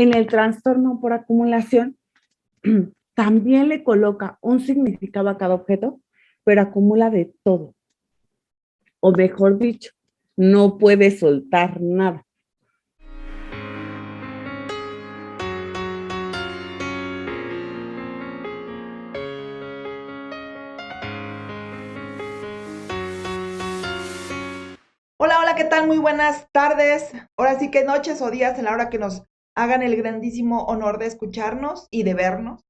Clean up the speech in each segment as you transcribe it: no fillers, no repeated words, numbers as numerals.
En el trastorno por acumulación, también le coloca un significado a cada objeto, pero acumula de todo. O mejor dicho, no puede soltar nada. Hola, hola, ¿qué tal? Muy buenas tardes. Ahora sí que noches o días en la hora que nos hagan el grandísimo honor de escucharnos y de vernos.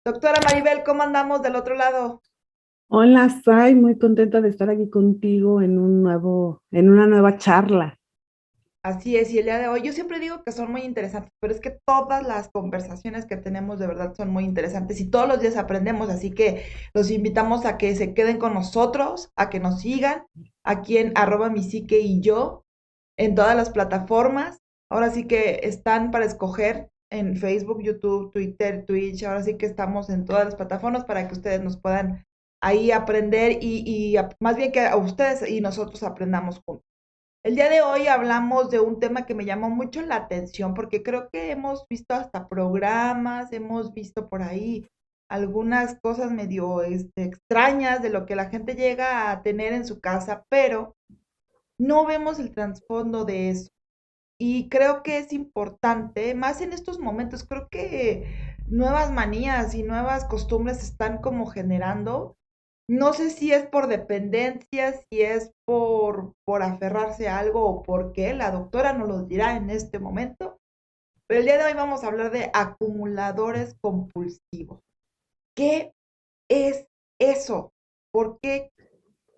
Doctora Maribel, ¿cómo andamos del otro lado? Hola, Sai, muy contenta de estar aquí contigo en una nueva charla. Así es, y el día de hoy yo siempre digo que son muy interesantes, pero es que todas las conversaciones que tenemos de verdad son muy interesantes y todos los días aprendemos, así que los invitamos a que se queden con nosotros, a que nos sigan aquí en @mipsique y yo en todas las plataformas. Ahora sí que están para escoger en Facebook, YouTube, Twitter, Twitch. Ahora sí que estamos en todas las plataformas para que ustedes nos puedan ahí aprender más bien que a ustedes y nosotros aprendamos juntos. El día de hoy hablamos de un tema que me llamó mucho la atención porque creo que hemos visto hasta programas, hemos visto por ahí algunas cosas medio extrañas de lo que la gente llega a tener en su casa, pero no vemos el trasfondo de eso. Y creo que es importante, más en estos momentos, creo que nuevas manías y nuevas costumbres se están como generando. No sé si es por dependencia, si es por aferrarse a algo o por qué, la doctora nos lo dirá en este momento. Pero el día de hoy vamos a hablar de acumuladores compulsivos. ¿Qué es eso? ¿Por qué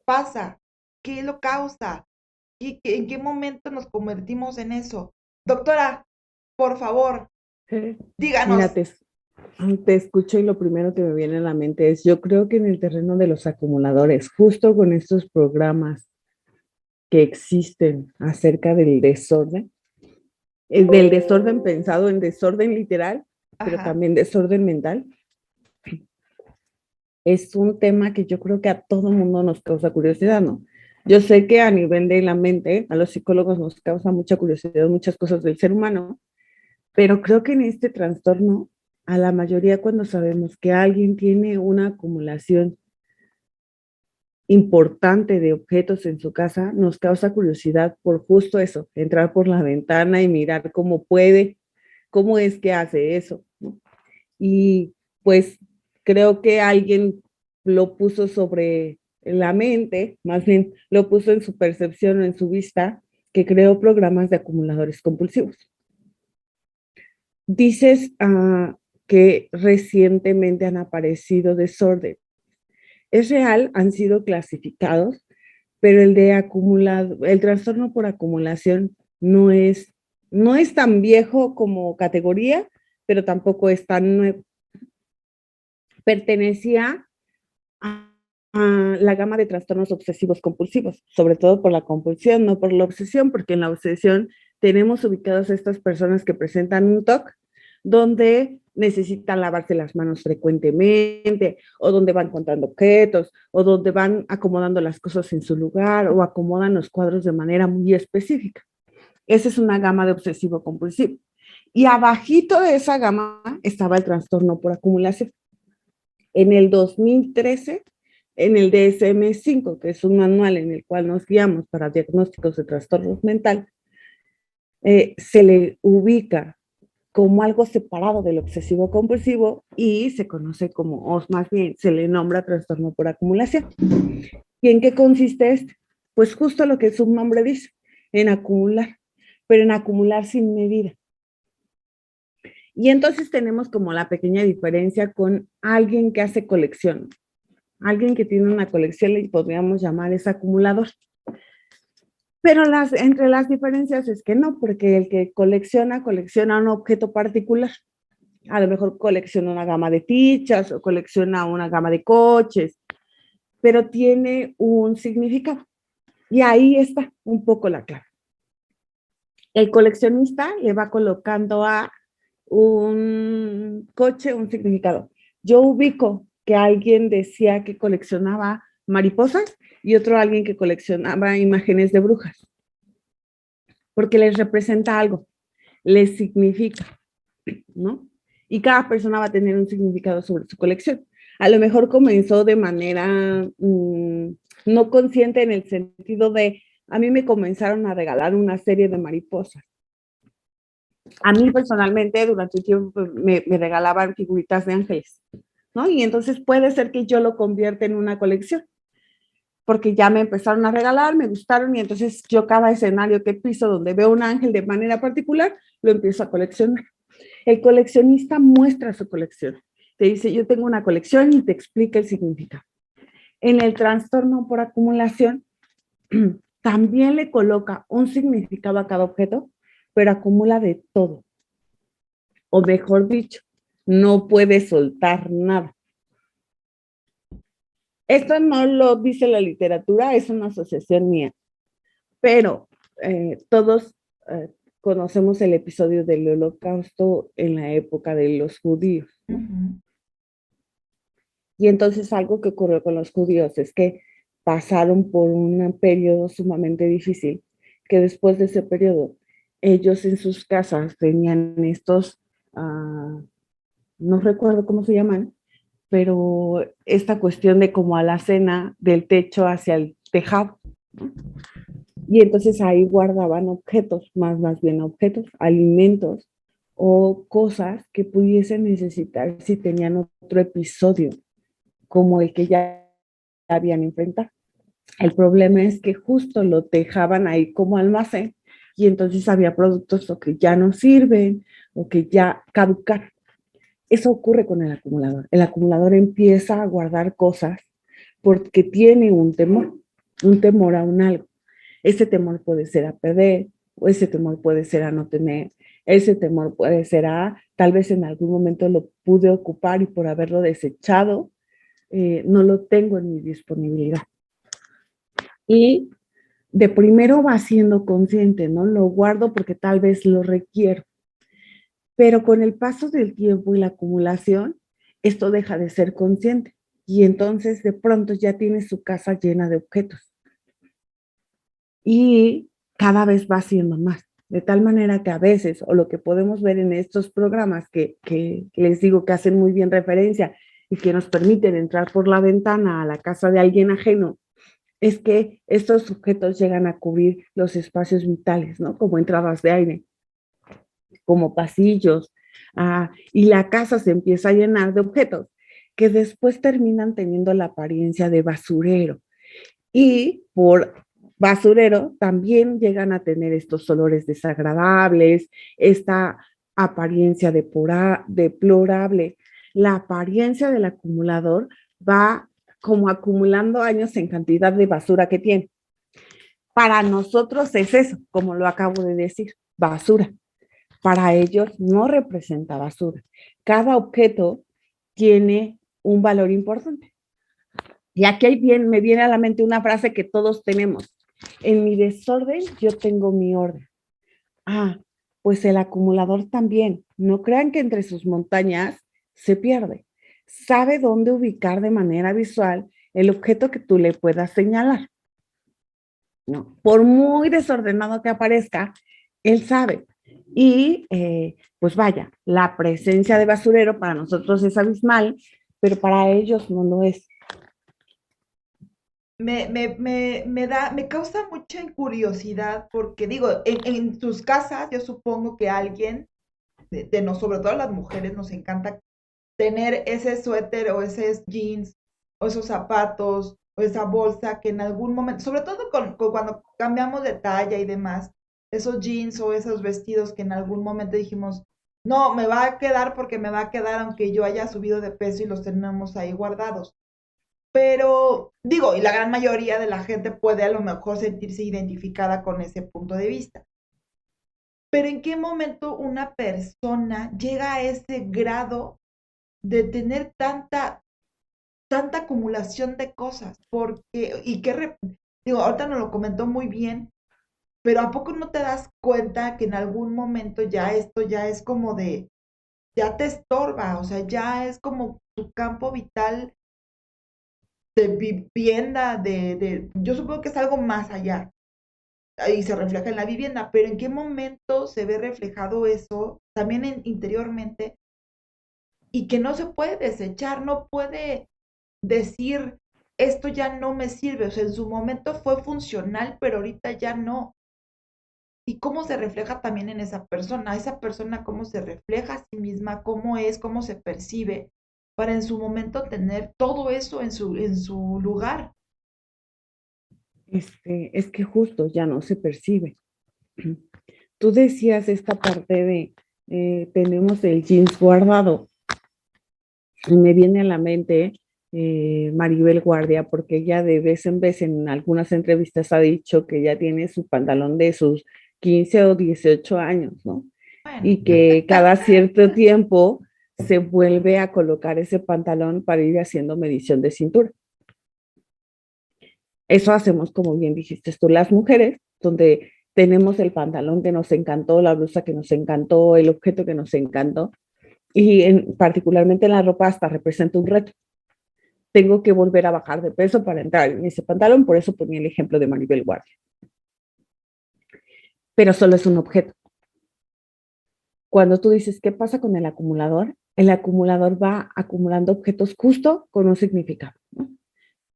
pasa? ¿Qué lo causa? ¿En qué momento nos convertimos en eso? Doctora, por favor, Eh, Mira, díganos. te escucho y lo primero que me viene a la mente es, yo creo que en el terreno de los acumuladores, justo con estos programas que existen acerca del desorden pensado en desorden literal, pero Ajá, también desorden mental, es un tema que yo creo que a todo mundo nos causa curiosidad, ¿no? Yo sé que a nivel de la mente, a los psicólogos nos causa mucha curiosidad muchas cosas del ser humano, pero creo que en este trastorno, a la mayoría cuando sabemos que alguien tiene una acumulación importante de objetos en su casa, nos causa curiosidad por justo eso, entrar por la ventana y mirar cómo puede, cómo es que hace eso, ¿no? Y pues creo que alguien lo puso sobre la mente, más bien lo puso en su percepción o en su vista, que creó programas de acumuladores compulsivos. Dices que recientemente han aparecido desórdenes. Es real, han sido clasificados, pero el trastorno por acumulación no es tan viejo como categoría, pero tampoco es tan nuevo. Pertenecía a la gama de trastornos obsesivos compulsivos, sobre todo por la compulsión, no por la obsesión, porque en la obsesión tenemos ubicadas estas personas que presentan un TOC donde necesitan lavarse las manos frecuentemente, o donde van contando objetos, o donde van acomodando las cosas en su lugar, o acomodan los cuadros de manera muy específica. Esa es una gama de obsesivo compulsivo. Y abajito de esa gama estaba el trastorno por acumulación. En el 2013, en el DSM-5, que es un manual en el cual nos guiamos para diagnósticos de trastornos mental, se le ubica como algo separado del obsesivo compulsivo y se conoce como, o más bien, se le nombra trastorno por acumulación. ¿Y en qué consiste este? Pues justo lo que su nombre dice, en acumular, pero en acumular sin medida. Y entonces tenemos como la pequeña diferencia con alguien que hace colección. Alguien que tiene una colección le podríamos llamar es acumulador. Pero entre las diferencias es que no, porque el que colecciona un objeto particular. A lo mejor colecciona una gama de fichas o colecciona una gama de coches, pero tiene un significado. Y ahí está un poco la clave. El coleccionista le va colocando a un coche un significado. Yo ubico que alguien decía que coleccionaba mariposas y otro alguien que coleccionaba imágenes de brujas, porque les representa algo, les significa. ¿no? Y cada persona va a tener un significado sobre su colección. A lo mejor comenzó de manera no consciente en el sentido de, a mí me comenzaron a regalar una serie de mariposas. A mí personalmente durante un tiempo me regalaban figuritas de ángeles, ¿no? Y entonces puede ser que yo lo convierta en una colección, porque ya me empezaron a regalar, me gustaron y entonces yo cada escenario que piso donde veo un ángel de manera particular, lo empiezo a coleccionar. El coleccionista muestra su colección. Te dice, yo tengo una colección y te explica el significado. En el trastorno por acumulación, también le coloca un significado a cada objeto, pero acumula de todo. O mejor dicho, no puede soltar nada. Esto no lo dice la literatura, es una asociación mía, pero todos conocemos el episodio del Holocausto en la época de los judíos. Ujú. Y entonces algo que ocurrió con los judíos es que pasaron por un periodo sumamente difícil, que después de ese periodo ellos en sus casas tenían estos, no recuerdo cómo se llaman, pero esta cuestión de como a la cena del techo hacia el tejado, ¿no? Y entonces ahí guardaban objetos, más bien objetos, alimentos o cosas que pudiesen necesitar si tenían otro episodio como el que ya habían enfrentado. El problema es que justo lo dejaban ahí como almacén y entonces había productos o que ya no sirven o que ya caducaron. Eso ocurre con el acumulador. El acumulador empieza a guardar cosas porque tiene un temor a un algo. Ese temor puede ser a perder, o ese temor puede ser a no tener, ese temor puede ser a, tal vez en algún momento lo pude ocupar y por haberlo desechado, no lo tengo en mi disponibilidad. Y de primero va siendo consciente, ¿no? Lo guardo porque tal vez lo requiero. Pero con el paso del tiempo y la acumulación, esto deja de ser consciente. Y entonces de pronto ya tiene su casa llena de objetos. Y cada vez va siendo más. De tal manera que a veces, o lo que podemos ver en estos programas que les digo que hacen muy bien referencia y que nos permiten entrar por la ventana a la casa de alguien ajeno, es que estos objetos llegan a cubrir los espacios vitales, ¿no? Como entradas de aire, como pasillos, y la casa se empieza a llenar de objetos que después terminan teniendo la apariencia de basurero. Y por basurero también llegan a tener estos olores desagradables, esta apariencia deplorable. La apariencia del acumulador va como acumulando años en cantidad de basura que tiene. Para nosotros es eso, como lo acabo de decir, basura. Para ellos no representa basura. Cada objeto tiene un valor importante. Y aquí me viene a la mente una frase que todos tenemos. En mi desorden yo tengo mi orden. Ah, pues el acumulador también. No crean que entre sus montañas se pierde. Sabe dónde ubicar de manera visual el objeto que tú le puedas señalar. ¿No? Por muy desordenado que aparezca, él sabe. Y pues vaya, la presencia de basurero para nosotros es abismal, pero para ellos no lo es. Me causa mucha curiosidad porque digo, en tus casas yo supongo que alguien, sobre todo las mujeres, nos encanta tener ese suéter o ese jeans o esos zapatos o esa bolsa que en algún momento, sobre todo cuando cambiamos de talla y demás, esos jeans o esos vestidos que en algún momento dijimos, no, me va a quedar porque me va a quedar aunque yo haya subido de peso y los tenemos ahí guardados. Pero digo, y la gran mayoría de la gente puede a lo mejor sentirse identificada con ese punto de vista. Pero ¿en qué momento una persona llega a ese grado de tener tanta acumulación de cosas? Porque, digo, ahorita nos lo comentó muy bien, pero ¿a poco no te das cuenta que en algún momento ya esto ya es como ya te estorba? O sea, ya es como tu campo vital de vivienda, yo supongo que es algo más allá. y se refleja en la vivienda, pero ¿en qué momento se ve reflejado eso también interiormente y que no se puede desechar, no puede decir esto ya no me sirve, o sea, en su momento fue funcional, pero ahorita ya no? ¿Y cómo se refleja también en esa persona cómo se refleja a sí misma, cómo es, cómo se percibe, para en su momento tener todo eso en su lugar? Es que justo ya no se percibe. Tú decías esta parte de tenemos el jeans guardado y me viene a la mente Maribel Guardia, porque ella de vez en vez en algunas entrevistas ha dicho que ya tiene su pantalón de sus 15 o 18 años, ¿no? Bueno, Y que cada cierto tiempo se vuelve a colocar ese pantalón para ir haciendo medición de cintura. Eso hacemos, como bien dijiste tú, las mujeres, donde tenemos el pantalón que nos encantó, la blusa que nos encantó, el objeto que nos encantó, y particularmente en la ropa hasta representa un reto. Tengo que volver a bajar de peso para entrar en ese pantalón, por eso ponía el ejemplo de Maribel Guardia. Pero solo es un objeto. Cuando tú dices, ¿qué pasa con el acumulador va acumulando objetos justo con un significado, ¿no?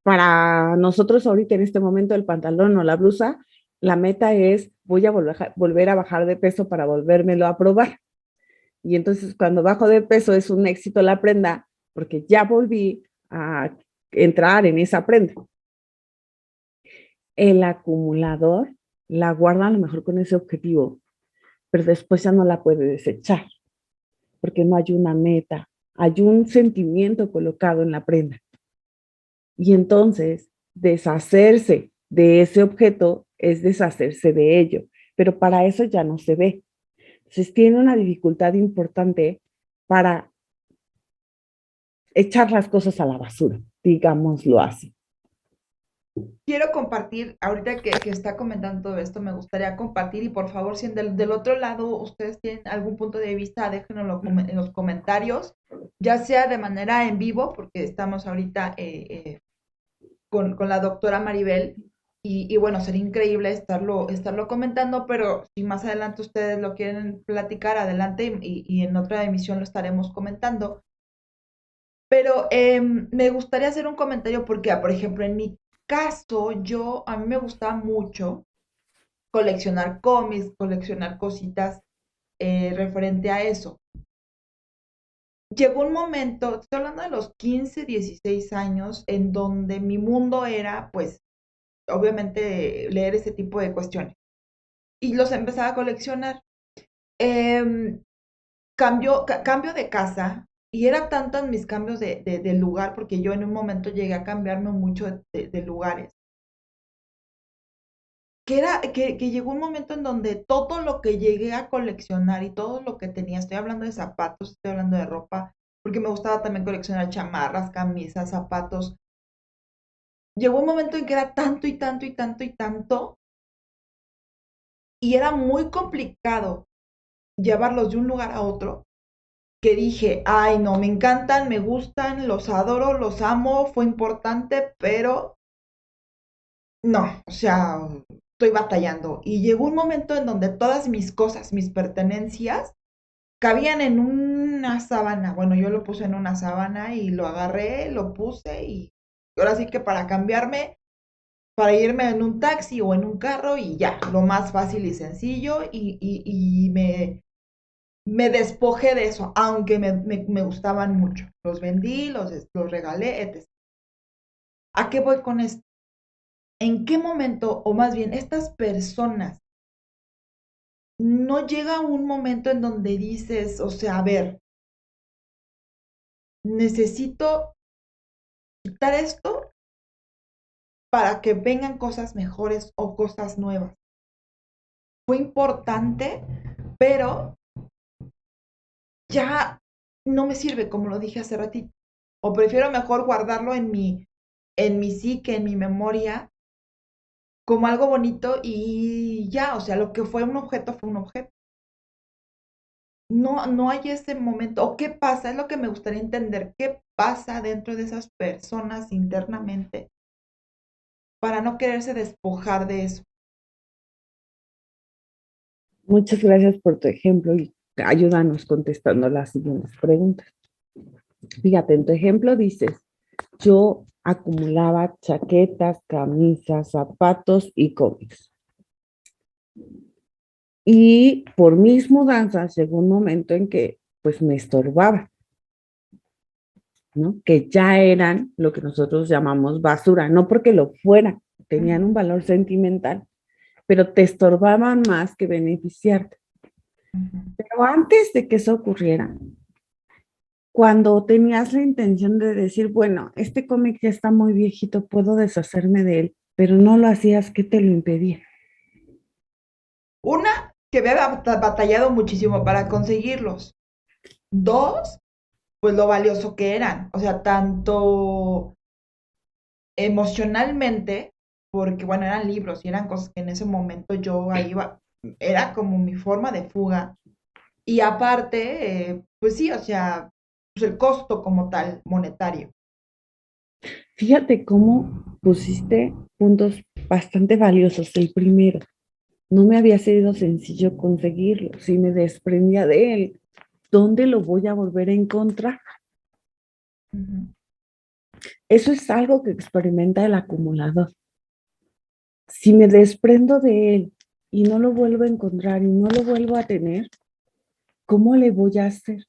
Para nosotros ahorita en este momento el pantalón o la blusa, la meta es voy a volver a bajar de peso para volvérmelo a probar. Y entonces cuando bajo de peso es un éxito la prenda porque ya volví a entrar en esa prenda. El acumulador la guarda a lo mejor con ese objetivo, pero después ya no la puede desechar porque no hay una meta, hay un sentimiento colocado en la prenda. Y entonces deshacerse de ese objeto es deshacerse de ello, pero para eso ya no se ve. Entonces tiene una dificultad importante para echar las cosas a la basura, digámoslo así. quiero compartir, ahorita que está comentando todo esto, me gustaría compartir y por favor, si del otro lado ustedes tienen algún punto de vista, déjenlo en los comentarios, ya sea de manera en vivo, porque estamos ahorita con la doctora Maribel, y bueno, sería increíble estarlo comentando, pero si más adelante ustedes lo quieren platicar, adelante y en otra emisión lo estaremos comentando. Pero me gustaría hacer un comentario porque, por ejemplo, en mi caso, a mí me gustaba mucho coleccionar cómics, coleccionar cositas referente a eso. Llegó un momento, estoy hablando de los 15, 16 años, en donde mi mundo era, pues, obviamente, leer ese tipo de cuestiones. Y los empezaba a coleccionar. Em, cambio de casa y era tantos mis cambios de lugar, porque yo en un momento llegué a cambiarme mucho de lugares, que llegó un momento en donde todo lo que llegué a coleccionar y todo lo que tenía, estoy hablando de zapatos, estoy hablando de ropa, porque me gustaba también coleccionar chamarras, camisas, zapatos. Llegó un momento en que era tanto y tanto y tanto y tanto, y era muy complicado llevarlos de un lugar a otro, que dije, ay, no, me encantan, me gustan, los adoro, los amo, fue importante, pero no, o sea, estoy batallando. Y llegó un momento en donde todas mis cosas, mis pertenencias, cabían en una sábana. Bueno, yo lo puse en una sábana y lo agarré, lo puse y ahora sí que para cambiarme, para irme en un taxi o en un carro y ya, lo más fácil y sencillo y me despojé de eso, aunque me gustaban mucho. Los vendí, los regalé, etc. ¿A qué voy con esto? ¿En qué momento, o más bien, estas personas, no llega un momento en donde dices, o sea, a ver, necesito quitar esto para que vengan cosas mejores o cosas nuevas? Fue importante, pero ya no me sirve, como lo dije hace ratito. O prefiero mejor guardarlo en mi psique, en mi memoria, como algo bonito y ya, o sea, lo que fue un objeto fue un objeto. No, no hay ese momento. ¿O qué pasa? Es lo que me gustaría entender. ¿Qué pasa dentro de esas personas internamente para no quererse despojar de eso? Muchas gracias por tu ejemplo y ayúdanos contestando las siguientes preguntas. Fíjate, en tu ejemplo dices, yo acumulaba chaquetas, camisas, zapatos y cómics. Y por mis mudanzas llegó un momento en que pues me estorbaba, ¿no? Que ya eran lo que nosotros llamamos basura, no porque lo fueran, tenían un valor sentimental, pero te estorbaban más que beneficiarte. Pero antes de que eso ocurriera, cuando tenías la intención de decir, bueno, este cómic ya está muy viejito, puedo deshacerme de él, pero no lo hacías, ¿qué te lo impedía? Una, que había batallado muchísimo para conseguirlos. Dos, pues lo valioso que eran. O sea, tanto emocionalmente, porque bueno, eran libros y eran cosas que en ese momento yo ahí iba, era como mi forma de fuga. Y aparte, pues sí, o sea, pues el costo como tal, monetario. Fíjate cómo pusiste puntos bastante valiosos. El primero, no me había sido sencillo conseguirlo. Si me desprendía de él, ¿dónde lo voy a volver a encontrar? Ujú. Eso es algo que experimenta el acumulador. Si me desprendo de él y no lo vuelvo a encontrar y no lo vuelvo a tener, ¿cómo le voy a hacer?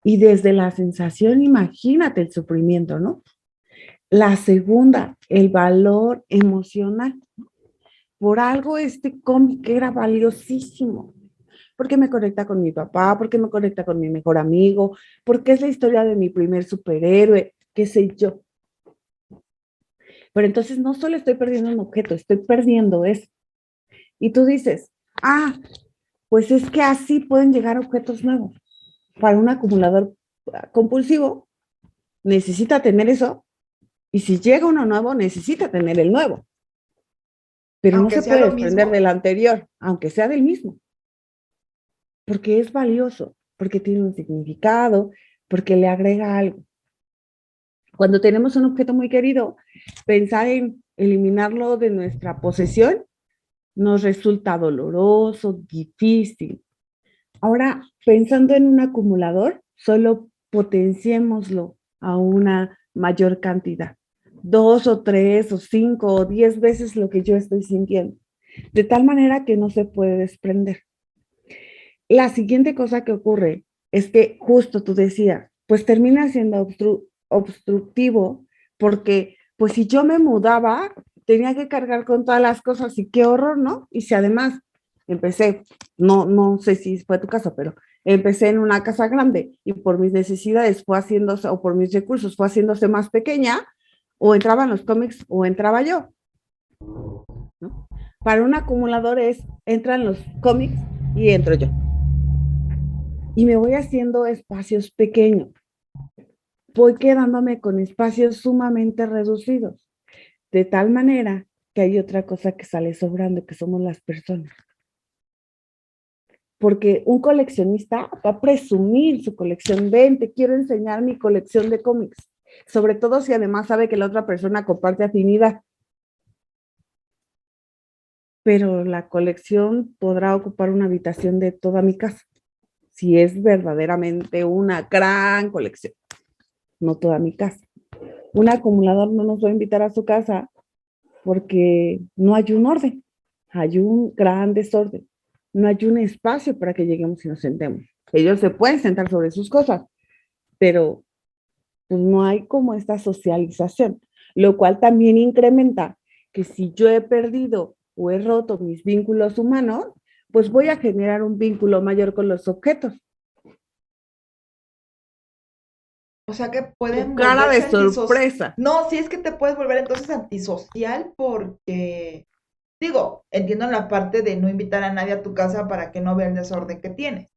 Y desde la sensación, imagínate el sufrimiento, ¿no? La segunda, el valor emocional. Por algo este cómic era valiosísimo, porque me conecta con mi papá, porque me conecta con mi mejor amigo, porque es la historia de mi primer superhéroe, qué sé yo. Pero entonces no solo estoy perdiendo un objeto, estoy perdiendo eso. Y tú dices, ah, pues es que así pueden llegar objetos nuevos. Para un acumulador compulsivo, necesita tener eso, y si llega uno nuevo, necesita tener el nuevo. Pero no Aunque se sea puede lo desprender mismo. del anterior, aunque sea del mismo, porque es valioso, porque tiene un significado, porque le agrega algo. Cuando tenemos un objeto muy querido, pensar en eliminarlo de nuestra posesión nos resulta doloroso, difícil. Ahora, pensando en un acumulador, solo potenciémoslo a una mayor cantidad, 2 o 3 o 5 o 10 veces lo que yo estoy sintiendo, de tal manera que no se puede desprender. La siguiente cosa que ocurre es que justo tú decías, pues termina siendo obstructivo porque pues si yo me mudaba, tenía que cargar con todas las cosas y qué horror, ¿no? Y si además empecé, no sé si fue tu caso, pero empecé en una casa grande y por mis necesidades fue haciéndose, o por mis recursos fue haciéndose más pequeña, o entraban los cómics o entraba yo, ¿no? Para un acumulador es, entran los cómics y entro yo y me voy haciendo espacios pequeños. Voy quedándome con espacios sumamente reducidos, de tal manera que hay otra cosa que sale sobrando, que somos las personas. Porque un coleccionista va a presumir su colección. Ven, te quiero enseñar mi colección de cómics. Sobre todo si además sabe que la otra persona comparte afinidad. Pero la colección podrá ocupar una habitación de toda mi casa, si es verdaderamente una gran colección, no toda mi casa. Un acumulador no nos va a invitar a su casa porque no hay un orden, hay un gran desorden, no hay un espacio para que lleguemos y nos sentemos. Ellos se pueden sentar sobre sus cosas, pero pues no hay como esta socialización, lo cual también incrementa que si yo he perdido o he roto mis vínculos humanos, pues voy a generar un vínculo mayor con los objetos. O sea que Tu pueden cara de volverse antisocial. sorpresa. No, sí es que te puedes volver entonces antisocial porque, digo, entiendo la parte de no invitar a nadie a tu casa para que no vea el desorden que tienes.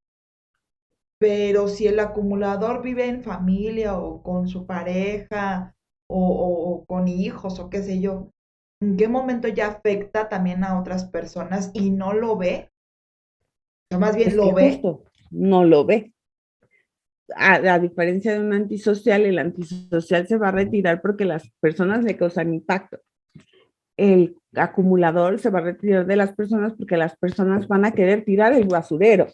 Pero si el acumulador vive en familia o con su pareja o con hijos o qué sé yo, ¿en qué momento ya afecta también a otras personas y no lo ve? O sea, más bien Es que lo ve. justo no lo ve. A diferencia de un antisocial, el antisocial se va a retirar porque las personas le causan impacto. el acumulador se va a retirar de las personas porque las personas van a querer tirar el basurero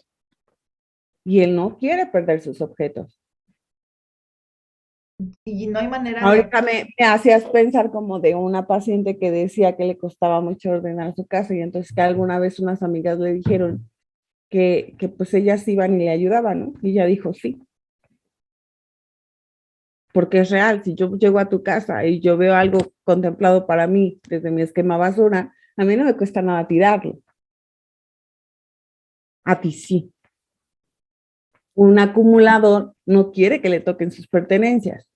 y él no quiere perder sus objetos. Y no hay manera de... Ahorita me hacías pensar como de una paciente que decía que le costaba mucho ordenar su casa y entonces que alguna vez unas amigas le dijeron que pues ellas iban y le ayudaban, ¿no? Y ella dijo sí, porque es real, si yo llego a tu casa y yo veo algo contemplado para mí desde mi esquema basura, a mí no me cuesta nada tirarlo, a ti sí. Un acumulador no quiere que le toquen sus pertenencias.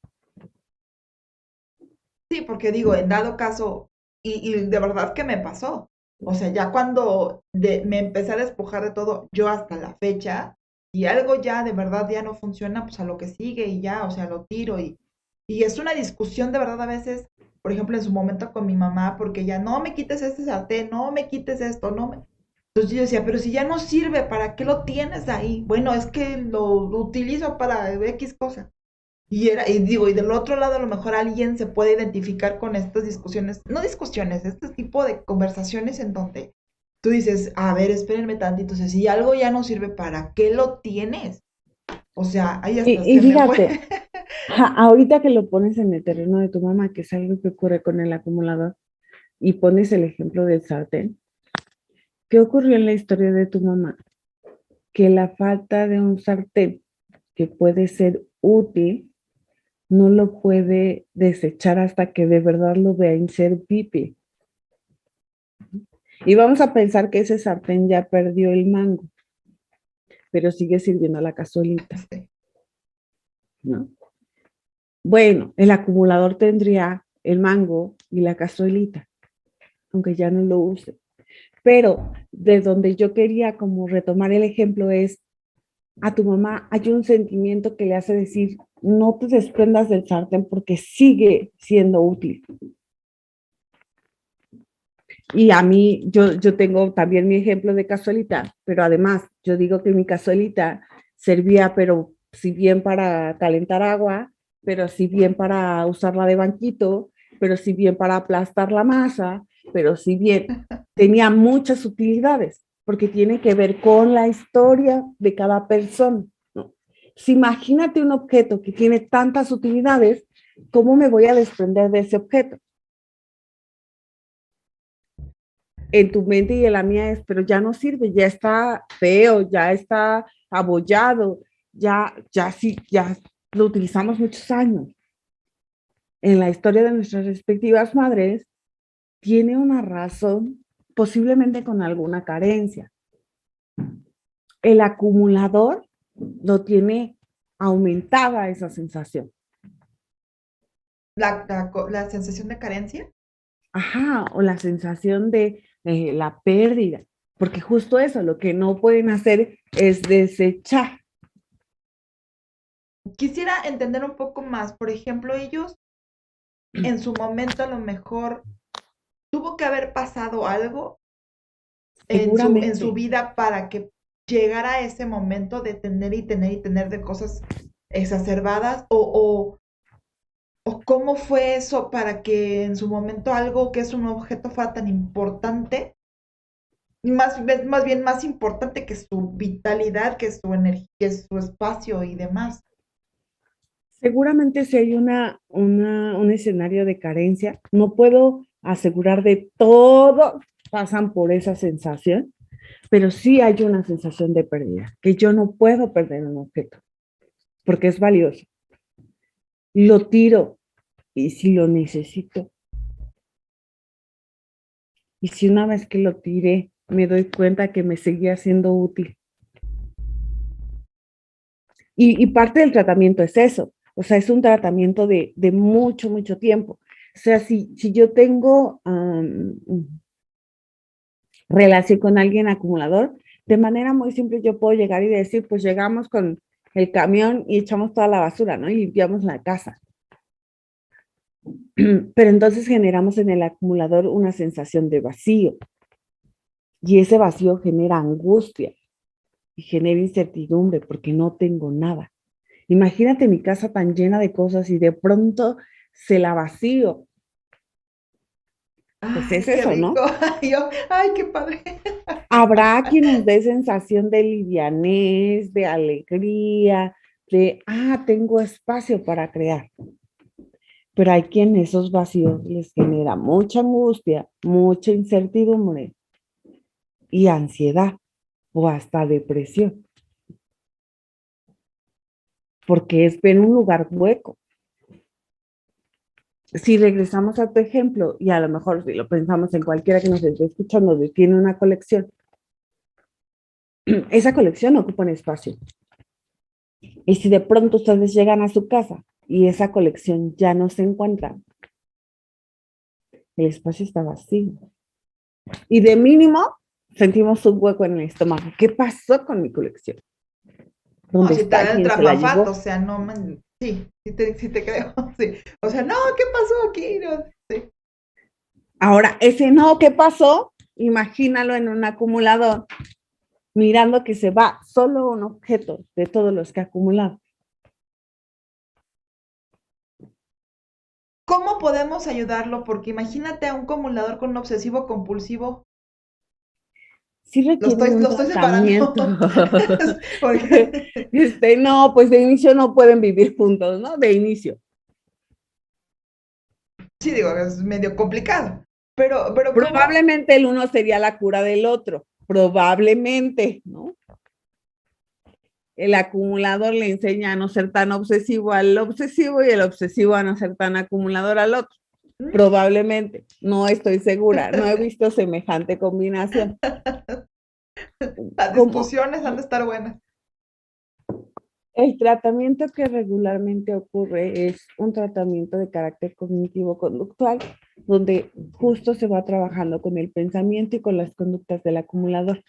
Sí, porque digo, en dado caso, y de verdad que me pasó. O sea, ya cuando me empecé a despojar de todo, yo hasta la fecha, y algo ya de verdad ya no funciona, pues a lo que sigue y ya, o sea, lo tiro. Y es una discusión de verdad a veces, por ejemplo, en su momento con mi mamá, porque ya no me quites este sartén, no me quites esto, no me... Entonces yo decía, pero si ya no sirve, ¿para qué lo tienes ahí? Bueno, es que lo utilizo para X cosa. Y era, y digo, y del otro lado a lo mejor alguien se puede identificar con estas discusiones, no discusiones, este tipo de conversaciones en donde tú dices, a ver, espérenme tantito, o sea, si algo ya no sirve, ¿para qué lo tienes? O sea, ahí hasta Y se me fue. fíjate, ahorita que lo pones en el terreno de tu mamá, que es algo que ocurre con el acumulador, y pones el ejemplo del sartén, ¿qué ocurrió en la historia de tu mamá? Que la falta de un sartén que puede ser útil no lo puede desechar hasta que de verdad lo vea inservible. Y vamos a pensar que ese sartén ya perdió el mango, pero sigue sirviendo la cazuelita, Sí. ¿no? Bueno, el acumulador tendría el mango y la cazuelita, aunque ya no lo use. Pero de donde yo quería como retomar el ejemplo es, a tu mamá hay un sentimiento que le hace decir, no te desprendas del sartén porque sigue siendo útil. Y a mí, yo tengo también mi ejemplo de cazuelita, pero además yo digo que mi cazuelita servía, pero si bien para calentar agua, pero si bien para usarla de banquito, pero si bien para aplastar la masa, pero si bien tenía muchas utilidades, porque tiene que ver con la historia de cada persona, ¿no? Si imagínate un objeto que tiene tantas utilidades, ¿cómo me voy a desprender de ese objeto? En tu mente y en la mía es, pero ya no sirve, ya está feo, ya está abollado, ya sí, ya lo utilizamos muchos años. En la historia de nuestras respectivas madres, tiene una razón, posiblemente con alguna carencia. El acumulador lo tiene aumentada esa sensación. La sensación de carencia. Ajá, o la sensación de la pérdida, porque justo eso, lo que no pueden hacer es desechar. Quisiera entender un poco más, por ejemplo, ellos en su momento a lo mejor tuvo que haber pasado algo en su Seguramente. vida para que llegara a ese momento de tener y tener y tener de cosas exacerbadas o cómo fue eso para que en su momento algo que es un objeto fuera tan importante, más bien más importante que su vitalidad, que su energía, que su espacio y demás. Seguramente si hay un escenario de carencia, no puedo asegurar de todo pasan por esa sensación, pero sí hay una sensación de pérdida, que yo no puedo perder un objeto, porque es valioso. Lo tiro y si lo necesito. Y si una vez que lo tiré, me doy cuenta que me seguía siendo útil. Y parte del tratamiento es eso, o sea, es un tratamiento de mucho, mucho tiempo. O sea, si yo tengo relación con alguien acumulador, de manera muy simple yo puedo llegar y decir, pues llegamos con el camión y echamos toda la basura, ¿no? Y limpiamos la casa. Pero entonces generamos en el acumulador una sensación de vacío y ese vacío genera angustia y genera incertidumbre porque no tengo nada. Imagínate mi casa tan llena de cosas y de pronto se la vacío. Pues es Ay, qué eso, rico. ¿no? Y yo, ay, qué padre. Habrá quien nos dé sensación de livianez, de alegría, tengo espacio para crear. Pero hay quien esos vacíos les genera mucha angustia, mucha incertidumbre y ansiedad o hasta depresión, porque es ver un lugar hueco. Si regresamos a tu ejemplo, y a lo mejor si lo pensamos en cualquiera que nos esté escuchando, que tiene una colección, esa colección ocupa un espacio. Y si de pronto ustedes llegan a su casa y esa colección ya no se encuentra, el espacio está vacío. Y de mínimo sentimos un hueco en el estómago. ¿Qué pasó con mi colección? No, ¿Dónde si te está? da el ¿Quién se la tramafato, o llevó? sea, no, sí, sí te creo, sí. O sea, no, ¿qué pasó aquí? No, sí. Ahora, ese no, ¿qué pasó? Imagínalo en un acumulador, mirando que se va solo un objeto de todos los que ha acumulado. ¿Cómo podemos ayudarlo? Porque imagínate a un acumulador con un obsesivo compulsivo. Sí requieren un Lo estoy tratamiento. separando. Porque, No, pues de inicio no pueden vivir juntos, ¿no? De inicio. sí, digo, es medio complicado. Pero ¿cómo? Probablemente el uno sería la cura del otro, probablemente, ¿no? El acumulador le enseña a no ser tan obsesivo al obsesivo y el obsesivo a no ser tan acumulador al otro. Probablemente, no estoy segura, no he visto semejante combinación. Las Como discusiones han de estar buenas. el tratamiento que regularmente ocurre es un tratamiento de carácter cognitivo-conductual, donde justo se va trabajando con el pensamiento y con las conductas del acumulador.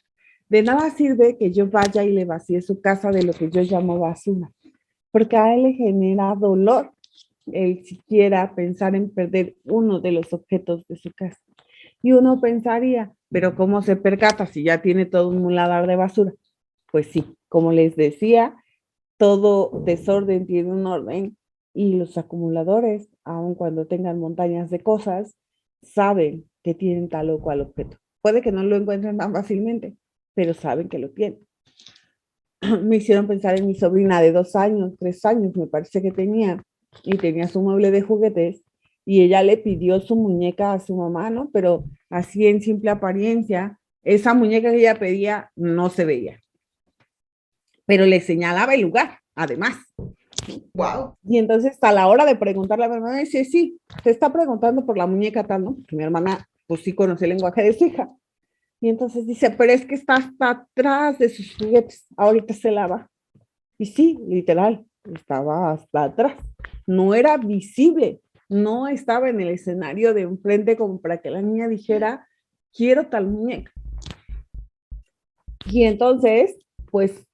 De nada sirve que yo vaya y le vacíe su casa de lo que yo llamo basura, porque a él le genera dolor el siquiera pensar en perder uno de los objetos de su casa. Y uno pensaría, pero ¿cómo se percata si ya tiene todo un muladar de basura? Pues sí, como les decía, todo desorden tiene un orden y los acumuladores, aun cuando tengan montañas de cosas, saben que tienen tal o cual objeto. Puede que no lo encuentren tan fácilmente, pero saben que lo tienen. Me hicieron pensar en mi sobrina de 2 años, 3 años, me parece que tenía, y tenía su mueble de juguetes, y ella le pidió su muñeca a su mamá, ¿no? Pero así en simple apariencia, esa muñeca que ella pedía no se veía, pero le señalaba el lugar, además. Wow. Y entonces a la hora de preguntarle a mi hermana, dice, sí, te está preguntando por la muñeca tal, ¿no? Porque mi hermana, pues sí conoce el lenguaje de su hija. Y entonces dice, pero es que está hasta atrás de sus juguetes, ahorita se lava. Y sí, literal, estaba hasta atrás. No era visible, no estaba en el escenario de enfrente como para que la niña dijera, quiero tal muñeca. Y entonces, pues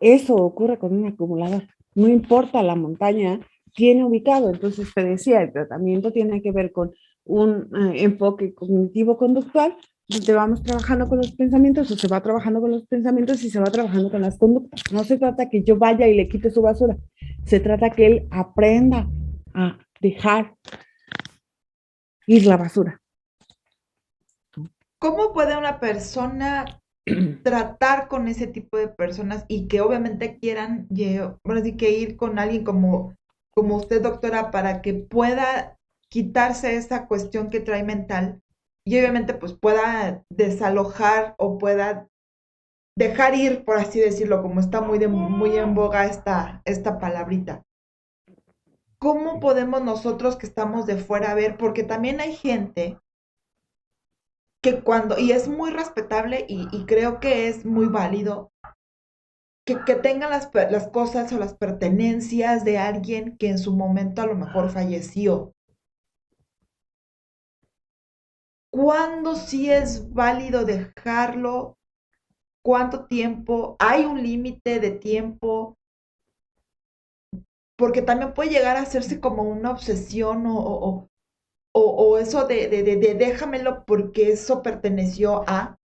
eso ocurre con un acumulador. No importa la montaña, tiene ubicado. Entonces te decía, el tratamiento tiene que ver con un enfoque cognitivo-conductual, donde vamos trabajando con los pensamientos o se va trabajando con los pensamientos y se va trabajando con las conductas. No se trata que yo vaya y le quite su basura, se trata que él aprenda a dejar ir la basura. ¿Cómo puede una persona tratar con ese tipo de personas y que obviamente quieran, bueno, sí que ir con alguien como usted, doctora, para que pueda quitarse esa cuestión que trae mental y obviamente pues pueda desalojar o pueda dejar ir, por así decirlo, como está muy en boga esta palabrita? ¿Cómo podemos nosotros que estamos de fuera ver? Porque también hay gente que cuando, y es muy respetable y creo que es muy válido, que tengan las cosas o las pertenencias de alguien que en su momento a lo mejor falleció. ¿Cuándo sí es válido dejarlo? ¿Cuánto tiempo? ¿Hay un límite de tiempo? Porque también puede llegar a hacerse como una obsesión o eso de déjamelo porque eso perteneció a.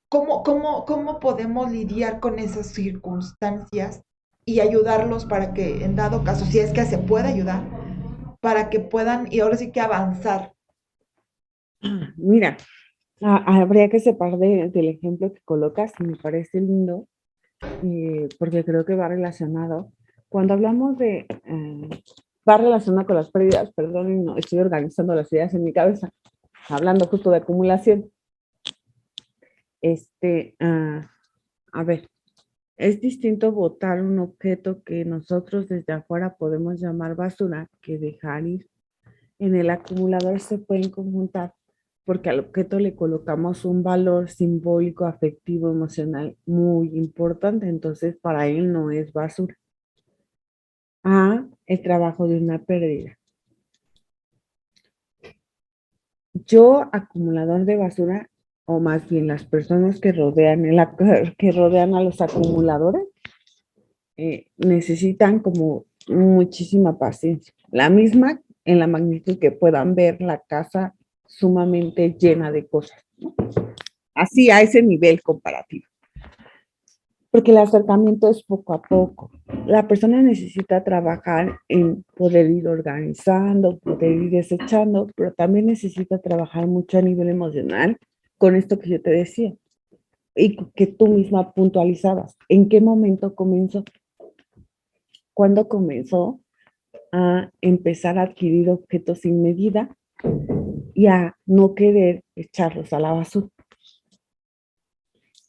¿Cómo podemos lidiar con esas circunstancias y ayudarlos para que, en dado caso, si es que se puede ayudar, para que puedan, y ahora sí que avanzar? Mira, habría que separar del ejemplo que colocas, y me parece lindo, porque creo que va relacionado. Cuando hablamos va relacionado con las pérdidas, perdón, y no, estoy organizando las ideas en mi cabeza, hablando justo de acumulación. Este, a ver, es distinto botar un objeto que nosotros desde afuera podemos llamar basura que dejar ir. En el acumulador se pueden conjuntar porque al objeto le colocamos un valor simbólico, afectivo, emocional muy importante, entonces para él no es basura. El trabajo de una pérdida. Yo, acumulador de basura, o más bien las personas que rodean a los acumuladores, necesitan como muchísima paciencia. La misma en la magnitud que puedan ver la casa sumamente llena de cosas, ¿no? Así a ese nivel comparativo. Porque el acercamiento es poco a poco. La persona necesita trabajar en poder ir organizando, poder ir desechando, pero también necesita trabajar mucho a nivel emocional con esto que yo te decía y que tú misma puntualizabas. ¿En qué momento comenzó? ¿Cuándo comenzó a empezar a adquirir objetos sin medida y a no querer echarlos a la basura?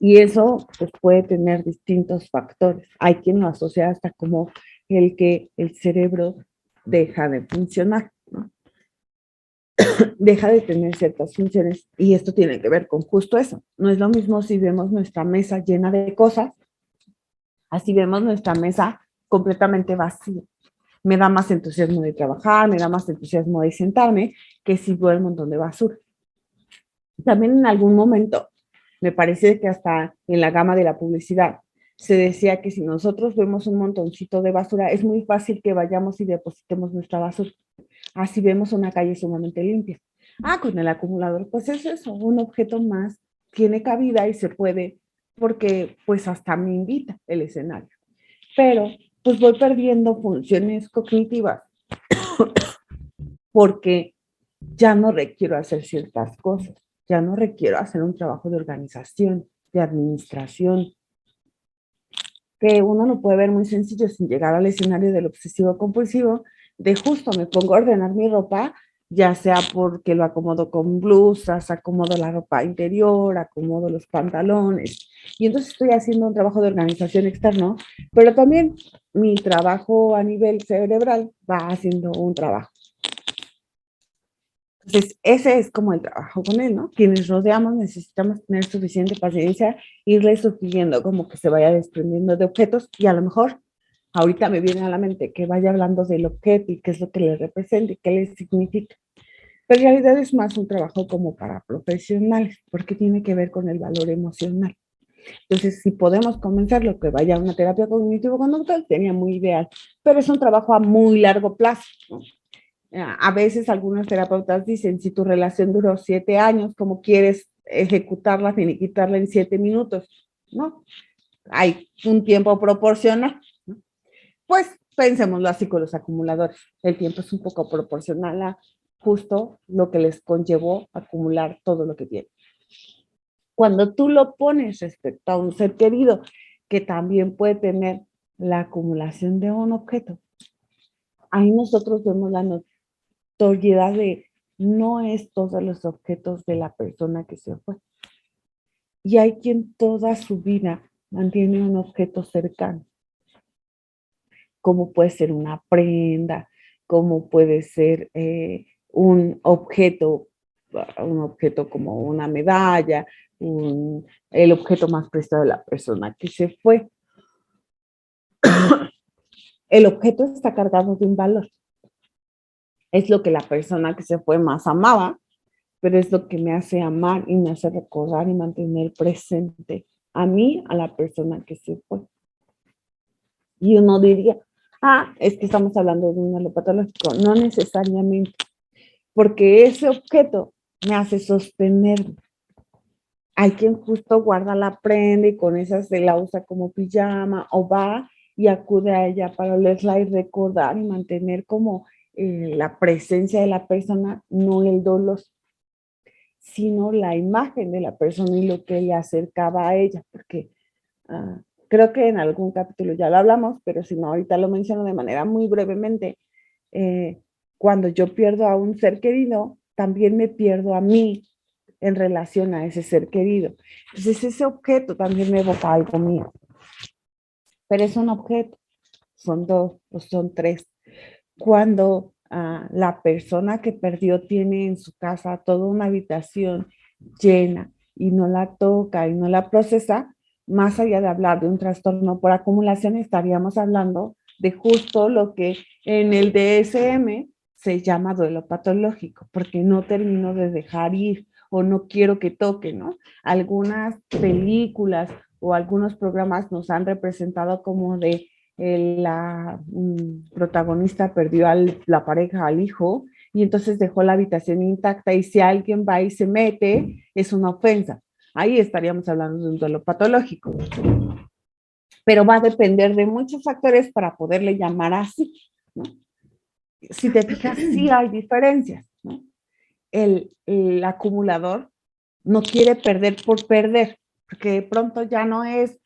Y eso pues, puede tener distintos factores. Hay quien lo asocia hasta como el que el cerebro deja de funcionar, ¿no? Deja de tener ciertas funciones y esto tiene que ver con justo eso. No es lo mismo si vemos nuestra mesa llena de cosas, así vemos nuestra mesa completamente vacía. Me da más entusiasmo de trabajar, me da más entusiasmo de sentarme que si veo el montón de basura. También en algún momento, me parece que hasta en la gama de la publicidad, se decía que si nosotros vemos un montoncito de basura, es muy fácil que vayamos y depositemos nuestra basura. Así vemos una calle sumamente limpia. Con el acumulador, pues es eso, un objeto más tiene cabida y se puede, porque pues hasta me invita el escenario. Pero pues voy perdiendo funciones cognitivas porque ya no requiero hacer ciertas cosas, ya no requiero hacer un trabajo de organización, de administración, que uno lo puede ver muy sencillo sin llegar al escenario del obsesivo compulsivo, de justo me pongo a ordenar mi ropa, ya sea porque lo acomodo con blusas, acomodo la ropa interior, acomodo los pantalones, y entonces estoy haciendo un trabajo de organización externo, pero también mi trabajo a nivel cerebral va haciendo un trabajo. Entonces, ese es como el trabajo con él, ¿no? Quienes rodeamos necesitamos tener suficiente paciencia, irle sugiriendo como que se vaya desprendiendo de objetos y a lo mejor ahorita me viene a la mente que vaya hablando del objeto y qué es lo que le representa y qué le significa. Pero en realidad es más un trabajo como para profesionales, porque tiene que ver con el valor emocional. Entonces, si podemos comenzar lo que vaya a una terapia cognitivo-conductual, sería muy ideal, pero es un trabajo a muy largo plazo, ¿no? A veces algunos terapeutas dicen, si tu relación duró 7 años, ¿cómo quieres ejecutarla, finiquitarla en 7 minutos? ¿No? Hay un tiempo proporcional, ¿no? Pues pensémoslo así con los acumuladores. El tiempo es un poco proporcional a justo lo que les conllevó acumular todo lo que tienen. Cuando tú lo pones respecto a un ser querido que también puede tener la acumulación de un objeto, ahí nosotros vemos la notoriedad de no es todos los objetos de la persona que se fue. Y hay quien toda su vida mantiene un objeto cercano, como puede ser una prenda, como puede ser un objeto como una medalla, el objeto más prestado de la persona que se fue. El objeto está cargado de un valor. Es lo que la persona que se fue más amaba, pero es lo que me hace amar y me hace recordar y mantener presente a mí, a la persona que se fue. Y uno diría, es que estamos hablando de un algo patológico. No necesariamente, porque ese objeto me hace sostenerme. Hay quien justo guarda la prenda y con esa se la usa como pijama o va y acude a ella para olerla y recordar y mantener como la presencia de la persona, no el dolor. sino la imagen de la persona y lo que le acercaba a ella, porque creo que en algún capítulo ya lo hablamos, pero si no, ahorita lo menciono de manera muy brevemente. eh, Cuando yo pierdo a un ser querido, también me pierdo a mí en relación a ese ser querido. Entonces ese objeto también me evoca algo mío, pero es un objeto, son dos o son tres. Cuando la persona que perdió tiene en su casa toda una habitación llena y no la toca y no la procesa, más allá de hablar de un trastorno por acumulación, estaríamos hablando de justo lo que en el DSM se llama duelo patológico, porque no termino de dejar ir o no quiero que toque, ¿no? Algunas películas o algunos programas nos han representado como de la protagonista perdió a la pareja, al hijo, y entonces dejó la habitación intacta y si alguien va y se mete, es una ofensa. Ahí estaríamos hablando de un duelo patológico. Pero va a depender de muchos factores para poderle llamar así, ¿no? Si te fijas, sí hay diferencias, ¿no? El acumulador no quiere perder por perder, porque de pronto ya no es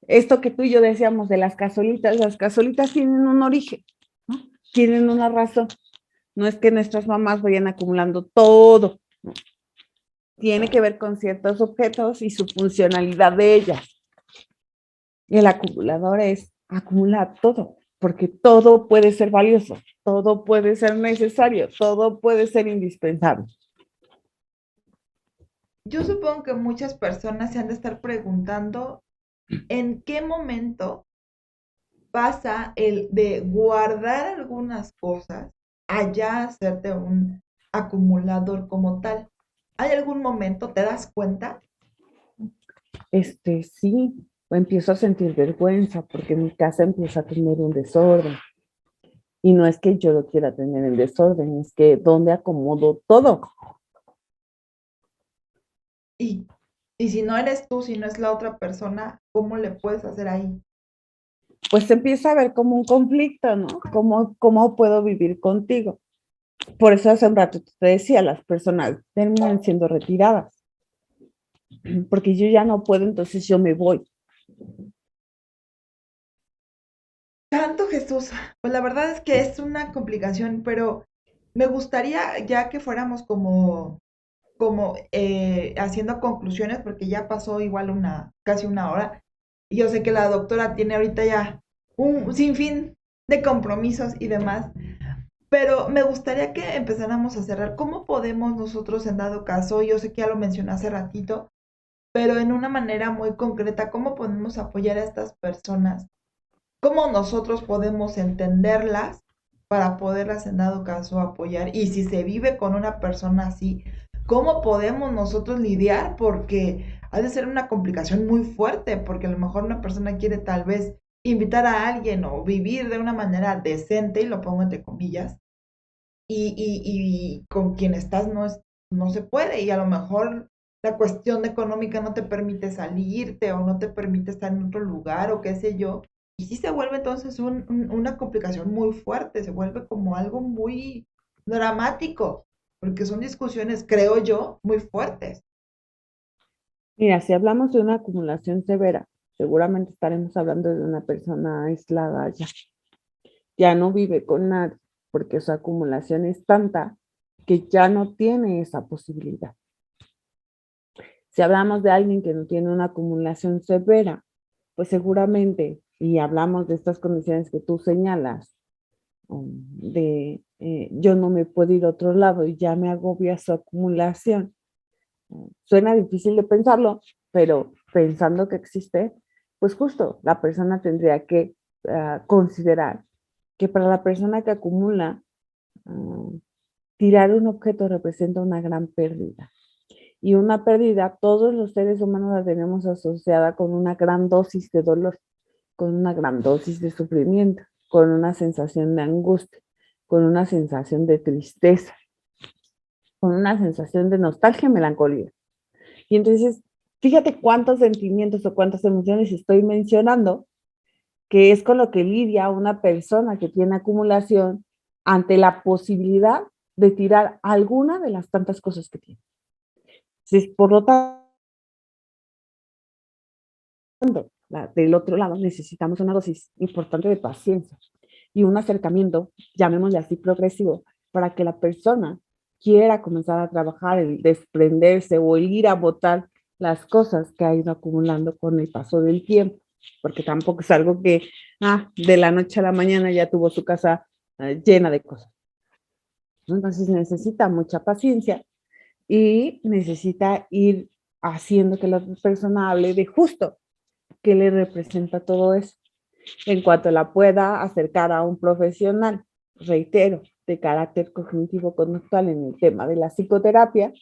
esto que tú y yo decíamos de las cazuelitas tienen un origen, ¿no? Tienen una razón. No es que nuestras mamás vayan acumulando todo, ¿no? Tiene que ver con ciertos objetos y su funcionalidad de ellas. Y el acumulador es acumular todo, porque todo puede ser valioso, todo puede ser necesario, todo puede ser indispensable. Yo supongo que muchas personas se han de estar preguntando en qué momento pasa el de guardar algunas cosas a ya hacerte un acumulador como tal. ¿Hay algún momento, te das cuenta? Sí, empiezo a sentir vergüenza porque mi casa empieza a tener un desorden. Y no es que yo lo quiera tener en desorden, es que ¿dónde acomodo todo? Y, y si no eres tú, si no es la otra persona, ¿cómo le puedes hacer ahí? Pues se empieza a ver como un conflicto, ¿no? ¿Cómo puedo vivir contigo? Por eso hace un rato te decía, las personas terminan siendo retiradas, porque yo ya no puedo, entonces yo me voy. Tanto Jesús, pues la verdad es que es una complicación, pero me gustaría ya que fuéramos como haciendo conclusiones, porque ya pasó igual casi una hora, y yo sé que la doctora tiene ahorita ya un sinfín de compromisos y demás, pero me gustaría que empezáramos a cerrar. ¿Cómo podemos nosotros, en dado caso, yo sé que ya lo mencioné hace ratito, pero en una manera muy concreta, cómo podemos apoyar a estas personas? ¿Cómo nosotros podemos entenderlas para poderlas, en dado caso, apoyar? Y si se vive con una persona así, ¿cómo podemos nosotros lidiar? Porque ha de ser una complicación muy fuerte, porque a lo mejor una persona quiere tal vez invitar a alguien o vivir de una manera decente, y lo pongo entre comillas, y con quien estás no se puede, y a lo mejor la cuestión económica no te permite salirte o no te permite estar en otro lugar o qué sé yo, y sí se vuelve entonces una complicación muy fuerte, se vuelve como algo muy dramático, porque son discusiones, creo yo, muy fuertes. Mira, si hablamos de una acumulación severa, seguramente estaremos hablando de una persona aislada ya no vive con nadie, porque su acumulación es tanta que ya no tiene esa posibilidad. Si hablamos de alguien que no tiene una acumulación severa, pues seguramente, y hablamos de estas condiciones que tú señalas, yo no me puedo ir a otro lado y ya me agobia su acumulación. Suena difícil de pensarlo, pero pensando que existe, pues justo la persona tendría que considerar que para la persona que acumula, uh, tirar un objeto representa una gran pérdida. Y una pérdida, todos los seres humanos la tenemos asociada con una gran dosis de dolor, con una gran dosis de sufrimiento, con una sensación de angustia, con una sensación de tristeza, con una sensación de nostalgia y melancolía. Y entonces, fíjate cuántos sentimientos o cuántas emociones estoy mencionando, que es con lo que lidia una persona que tiene acumulación ante la posibilidad de tirar alguna de las tantas cosas que tiene. Entonces, por lo tanto, del otro lado necesitamos una dosis importante de paciencia y un acercamiento, llamémosle así, progresivo, para que la persona quiera comenzar a trabajar, el desprenderse o el ir a botar las cosas que ha ido acumulando con el paso del tiempo, porque tampoco es algo que de la noche a la mañana ya tuvo su casa llena de cosas. Entonces necesita mucha paciencia y necesita ir haciendo que la persona hable de justo qué le representa todo eso. En cuanto la pueda acercar a un profesional, reitero, de carácter cognitivo-conductual en el tema de la psicoterapia,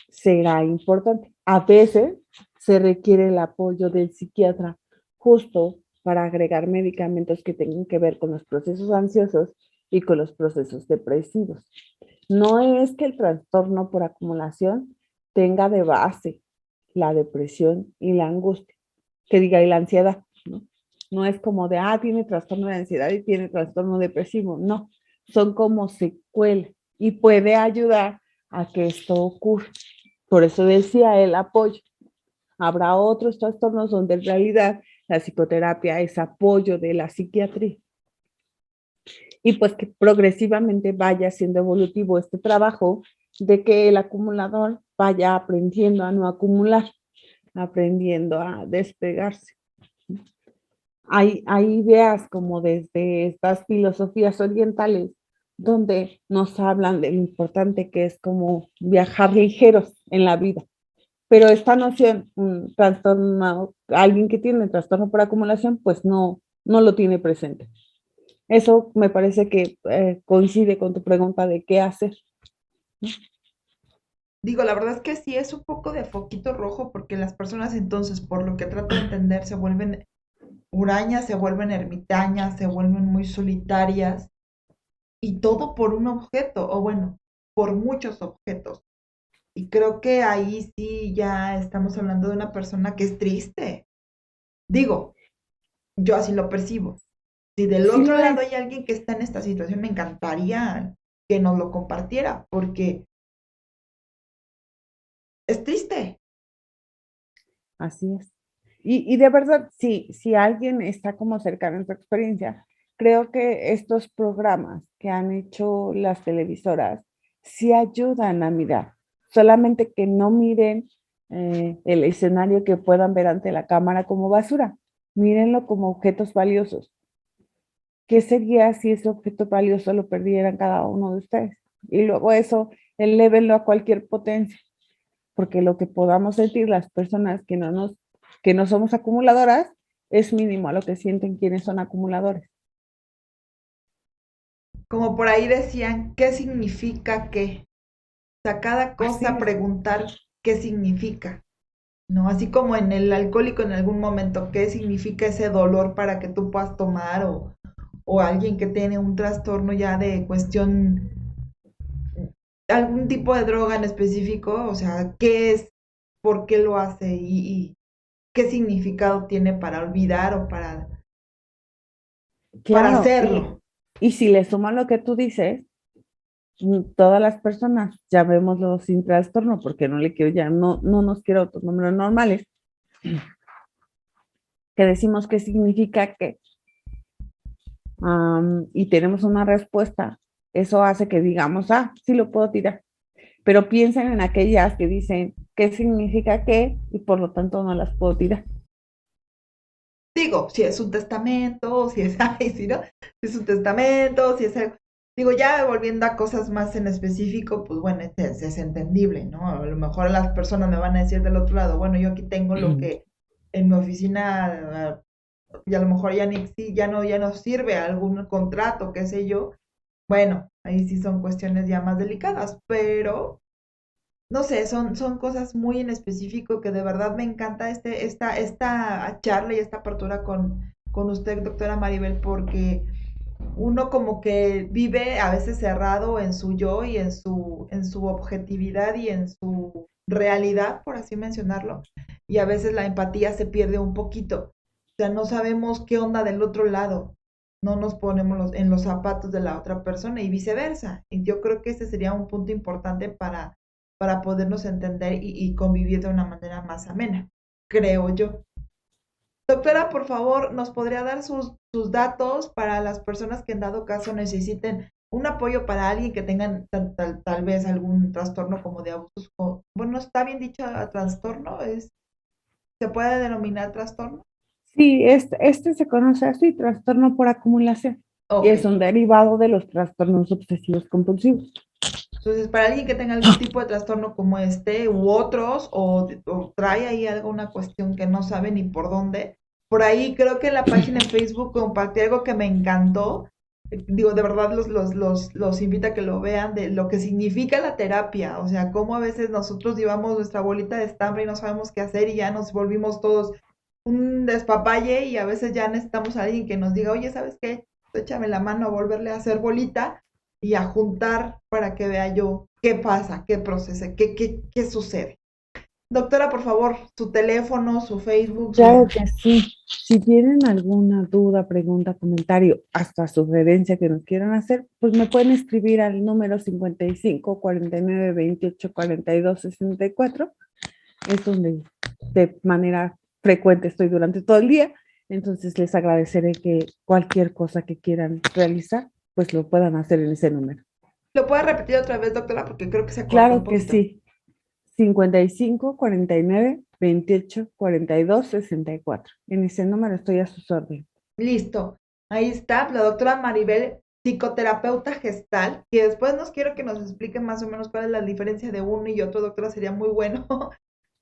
será importante. A veces se requiere el apoyo del psiquiatra justo para agregar medicamentos que tengan que ver con los procesos ansiosos y con los procesos depresivos. No es que el trastorno por acumulación tenga de base la depresión y la angustia, que diga, y la ansiedad, ¿no? No es como de, tiene trastorno de ansiedad y tiene trastorno depresivo. No, son como secuelas y puede ayudar a que esto ocurra. Por eso decía el apoyo. Habrá otros trastornos donde en realidad la psicoterapia es apoyo de la psiquiatría. Y pues que progresivamente vaya siendo evolutivo este trabajo de que el acumulador vaya aprendiendo a no acumular, aprendiendo a despegarse. Hay ideas como desde estas filosofías orientales donde nos hablan de lo importante que es como viajar ligeros en la vida. Pero esta noción, un trastorno, alguien que tiene trastorno por acumulación, pues no lo tiene presente. Eso me parece que coincide con tu pregunta de qué hacer. Digo, la verdad es que sí es un poco de foquito rojo porque las personas entonces, por lo que trato de entender, se vuelven hurañas, se vuelven ermitañas, se vuelven muy solitarias y todo por un objeto, o bueno, por muchos objetos. Y creo que ahí sí ya estamos hablando de una persona que es triste. Digo, yo así lo percibo. Si del Sí otro lo lado es, hay alguien que está en esta situación, me encantaría que nos lo compartiera, porque es triste. así es. Y de verdad, si alguien está como cercano en tu experiencia, creo que estos programas que han hecho las televisoras sí ayudan a mirar, solamente que no miren el escenario que puedan ver ante la cámara como basura, mírenlo como objetos valiosos. ¿Qué sería si ese objeto valioso lo perdieran cada uno de ustedes? Y luego eso, elévenlo a cualquier potencia, porque lo que podamos sentir las personas que no somos acumuladoras es mínimo a lo que sienten quienes son acumuladores. Como por ahí decían, ¿qué significa qué? O sea, cada Así cosa es, preguntar qué significa, ¿no? Así como en el alcohólico en algún momento, ¿qué significa ese dolor para que tú puedas tomar? O alguien que tiene un trastorno ya de cuestión, algún tipo de droga en específico, o sea, ¿qué es? ¿Por qué lo hace? Y qué significado tiene para olvidar o para claro. hacerlo. Y si le suman lo que tú dices, todas las personas, llamémoslo sin trastorno, porque no le quiero ya, no nos quiero otros números normales, que decimos qué significa que, y tenemos una respuesta, eso hace que digamos, sí lo puedo tirar. Pero piensen en aquellas que dicen qué significa qué y por lo tanto no las puedo tirar. Digo, si es un testamento, si es, ay, si no, si es un testamento, si es algo. Digo, ya volviendo a cosas más en específico, pues bueno, es entendible, ¿no? A lo mejor las personas me van a decir del otro lado, bueno, yo aquí tengo lo que en mi oficina, y a lo mejor ya ni sí, ya no sirve algún contrato, qué sé yo. Bueno, ahí sí son cuestiones ya más delicadas, pero no sé, son cosas muy en específico que de verdad me encanta esta charla y esta apertura con usted, doctora Maribel, porque uno como que vive a veces cerrado en su yo y en su objetividad y en su realidad, por así mencionarlo, y a veces la empatía se pierde un poquito. O sea, no sabemos qué onda del otro lado, no nos ponemos en los zapatos de la otra persona y viceversa. Y yo creo que ese sería un punto importante para podernos entender y convivir de una manera más amena, creo yo. Doctora, por favor, ¿nos podría dar sus datos para las personas que en dado caso necesiten un apoyo para alguien que tengan tal vez algún trastorno como de abusos? Bueno, ¿está bien dicho trastorno? ¿Se puede denominar trastorno? Sí, este se conoce así, trastorno por acumulación, y Ok. es un derivado de los trastornos obsesivos compulsivos. Entonces, para alguien que tenga algún tipo de trastorno como este u otros, o trae ahí alguna cuestión que no sabe ni por dónde, por ahí creo que en la página en Facebook compartí algo que me encantó. Digo, de verdad los invito a que lo vean de lo que significa la terapia. O sea, cómo a veces nosotros llevamos nuestra bolita de estambre y no sabemos qué hacer y ya nos volvimos todos un despapalle y a veces ya necesitamos a alguien que nos diga, oye, ¿sabes qué? Échame la mano a volverle a hacer bolita y a juntar para que vea yo qué pasa, qué procesa, qué sucede. Doctora, por favor, su teléfono, su Facebook, Claro su... que sí. Si tienen alguna duda, pregunta, comentario, hasta sugerencia que nos quieran hacer, pues me pueden escribir al número 55 49 28 42 64. Es donde de manera frecuente estoy durante todo el día. Entonces les agradeceré que cualquier cosa que quieran realizar, pues lo puedan hacer en ese número. ¿Lo puede repetir otra vez, doctora? Porque creo que se cortó un Claro que poquito. sí. 55 49 28 42 64. En ese número estoy a sus órdenes. Listo. Ahí está la doctora Maribel, psicoterapeuta gestal, y después nos quiero que nos explique más o menos cuál es la diferencia de uno y otro, doctora, sería muy bueno,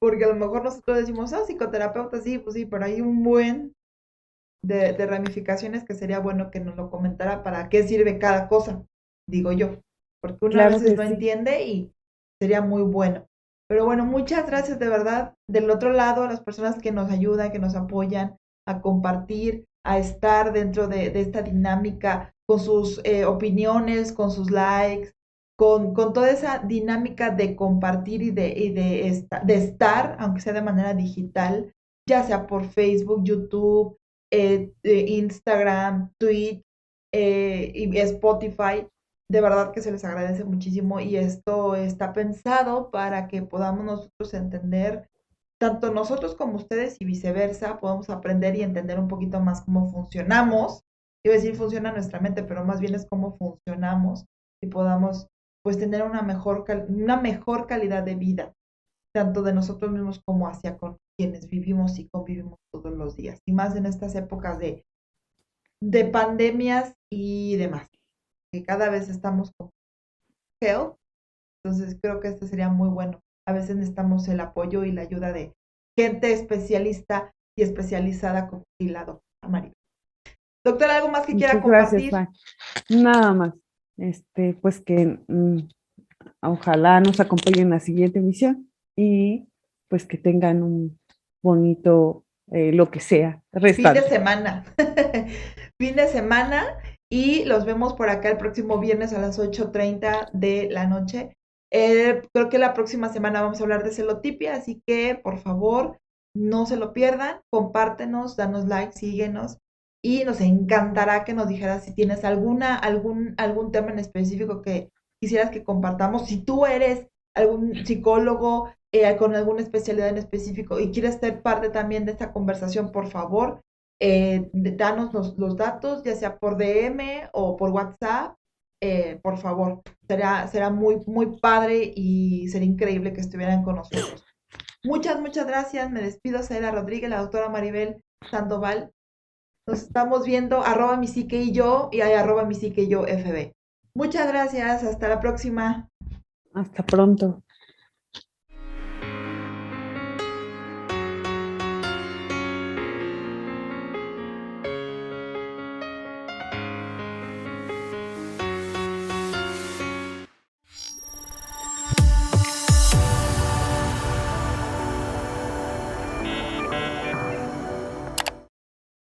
porque a lo mejor nosotros decimos, ah, psicoterapeuta, sí, pues sí, pero hay un buen de ramificaciones que sería bueno que nos lo comentara para qué sirve cada cosa, digo yo, porque uno a Claro veces que no sí. entiende y sería muy bueno. Pero bueno, muchas gracias de verdad. Del otro lado, a las personas que nos ayudan, que nos apoyan a compartir, a estar dentro de esta dinámica con sus opiniones, con sus likes, con toda esa dinámica de compartir de estar, aunque sea de manera digital, ya sea por Facebook, YouTube, Instagram, Twitch y Spotify. De verdad que se les agradece muchísimo y esto está pensado para que podamos nosotros entender, tanto nosotros como ustedes y viceversa, podamos aprender y entender un poquito más cómo funcionamos. Iba a decir funciona nuestra mente, pero más bien es cómo funcionamos y podamos pues tener una mejor calidad de vida, tanto de nosotros mismos como hacia con quienes vivimos y convivimos todos los días. Y más en estas épocas de pandemias y demás, que cada vez estamos con health, entonces creo que este sería muy bueno. A veces necesitamos el apoyo y la ayuda de gente especialista y especializada como la doctora María. Doctora, ¿algo más que quiera Muchas gracias, compartir? Juan. Nada más. Pues que ojalá nos acompañen en la siguiente emisión y pues que tengan un bonito, lo que sea, Fin de restante. semana. Fin de semana y los vemos por acá el próximo viernes a las 8:30 de la noche. Creo que la próxima semana vamos a hablar de celotipia, así que por favor no se lo pierdan, compártenos, danos like, síguenos y nos encantará que nos dijeras si tienes algún tema en específico que quisieras que compartamos. Si tú eres algún psicólogo con alguna especialidad en específico y quieres ser parte también de esta conversación, por favor, danos los datos, ya sea por DM o por WhatsApp, por favor. Será muy, muy padre y sería increíble que estuvieran con nosotros. Muchas gracias. Me despido, Saida Rodríguez, la doctora Maribel Sandoval. Nos estamos viendo, @ mi psique y yo, y @ mi psique y yo FB. Muchas gracias, hasta la próxima. Hasta pronto.